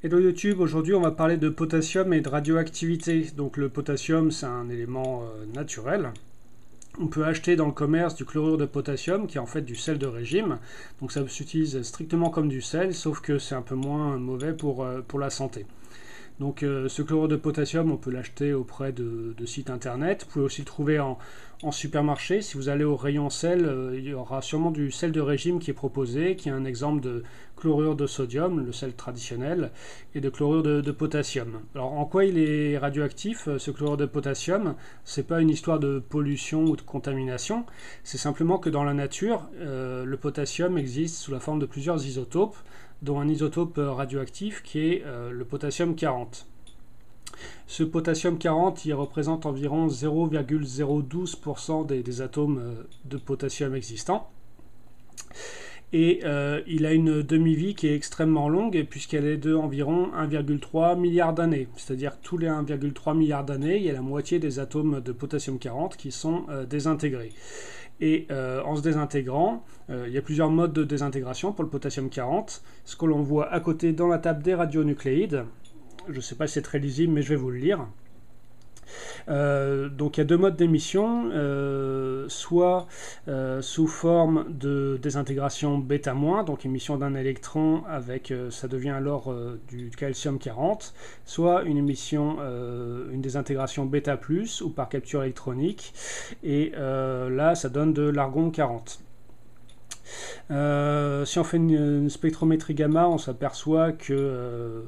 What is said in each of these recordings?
Hello YouTube, aujourd'hui on va parler de potassium et de radioactivité. Donc le potassium c'est un élément naturel. On peut acheter dans le commerce du chlorure de potassium qui est en fait du sel de régime. Donc ça s'utilise strictement comme du sel, sauf que c'est un peu moins mauvais pour la santé. Donc ce chlorure de potassium, on peut l'acheter auprès de sites internet. Vous pouvez aussi le trouver en supermarché. Si vous allez au rayon sel, il y aura sûrement du sel de régime qui est proposé, qui est un exemple de chlorure de sodium, le sel traditionnel, et de chlorure de potassium. Alors en quoi il est radioactif, ce chlorure de potassium? C'est pas une histoire de pollution ou de contamination, c'est simplement que dans la nature, le potassium existe sous la forme de plusieurs isotopes, dont un isotope radioactif qui est le potassium 40. Ce potassium 40, il représente environ 0,012% des atomes de potassium existants. Et il a une demi-vie qui est extrêmement longue puisqu'elle est de environ 1,3 milliard d'années. C'est-à-dire que tous les 1,3 milliard d'années, il y a la moitié des atomes de potassium 40 qui sont désintégrés. Et en se désintégrant, il y a plusieurs modes de désintégration pour le potassium 40. Ce que l'on voit à côté dans la table des radionucléides, je ne sais pas si c'est très lisible, mais je vais vous le lire. Donc il y a deux modes d'émission, soit sous forme de désintégration β-, donc émission d'un électron avec, ça devient alors du calcium 40, soit une émission, une désintégration β+, ou par capture électronique, et là ça donne de l'argon 40. Si on fait une spectrométrie gamma, on s'aperçoit que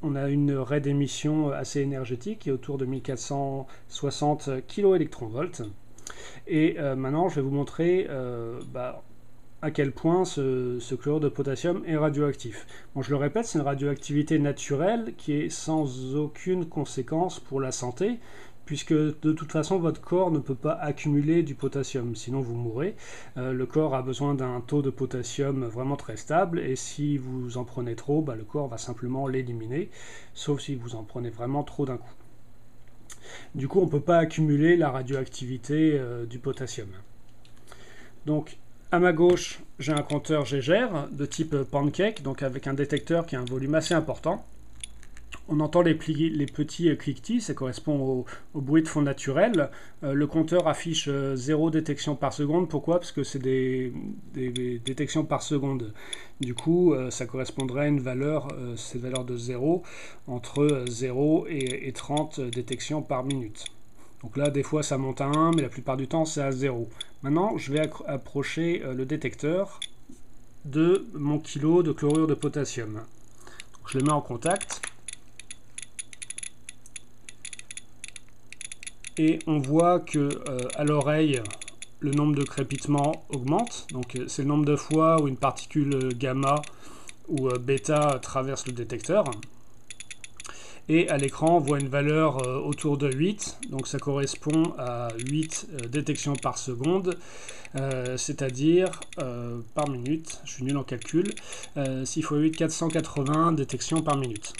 on a une raie d'émission assez énergétique qui est autour de 1460 kV. Et maintenant, je vais vous montrer à quel point ce chlorure de potassium est radioactif. Bon, je le répète, c'est une radioactivité naturelle qui est sans aucune conséquence pour la santé, puisque de toute façon votre corps ne peut pas accumuler du potassium, sinon vous mourrez. Le corps a besoin d'un taux de potassium vraiment très stable, et si vous en prenez trop, le corps va simplement l'éliminer, sauf si vous en prenez vraiment trop d'un coup. Du coup, on ne peut pas accumuler la radioactivité du potassium. Donc, à ma gauche, j'ai un compteur Geiger de type pancake, donc avec un détecteur qui a un volume assez important. On entend les petits cliquetis, ça correspond au bruit de fond naturel. Le compteur affiche 0 détection par seconde. Pourquoi? Parce que c'est des détections par seconde. Du coup, ça correspondrait à une valeur, cette valeur de 0, entre 0 et 30 détections par minute. Donc là, des fois, ça monte à 1, mais la plupart du temps, c'est à 0. Maintenant, je vais approcher le détecteur de mon kilo de chlorure de potassium. Donc, je le mets en contact. Et on voit que à l'oreille, le nombre de crépitements augmente. Donc c'est le nombre de fois où une particule gamma ou bêta traverse le détecteur. Et à l'écran, on voit une valeur autour de 8. Donc ça correspond à 8 détections par seconde, c'est-à-dire par minute. Je suis nul en calcul. 6 x 8, 480 détections par minute.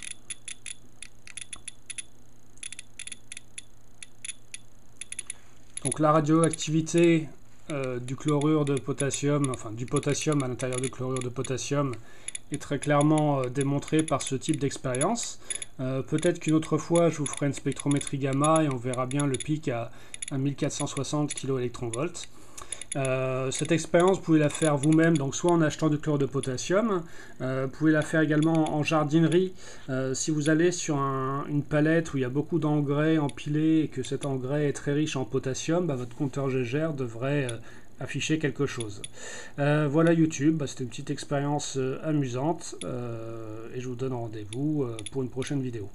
Donc la radioactivité du chlorure de potassium, enfin du potassium à l'intérieur du chlorure de potassium, est très clairement démontrée par ce type d'expérience. Peut-être qu'une autre fois, je vous ferai une spectrométrie gamma et on verra bien le pic à 1460 kV. Cette expérience, vous pouvez la faire vous-même, donc soit en achetant du chlorure de potassium, vous pouvez la faire également en jardinerie. Si vous allez sur une palette où il y a beaucoup d'engrais empilés et que cet engrais est très riche en potassium, votre compteur Geiger devrait afficher quelque chose. Voilà YouTube, c'était une petite expérience amusante et je vous donne rendez-vous pour une prochaine vidéo.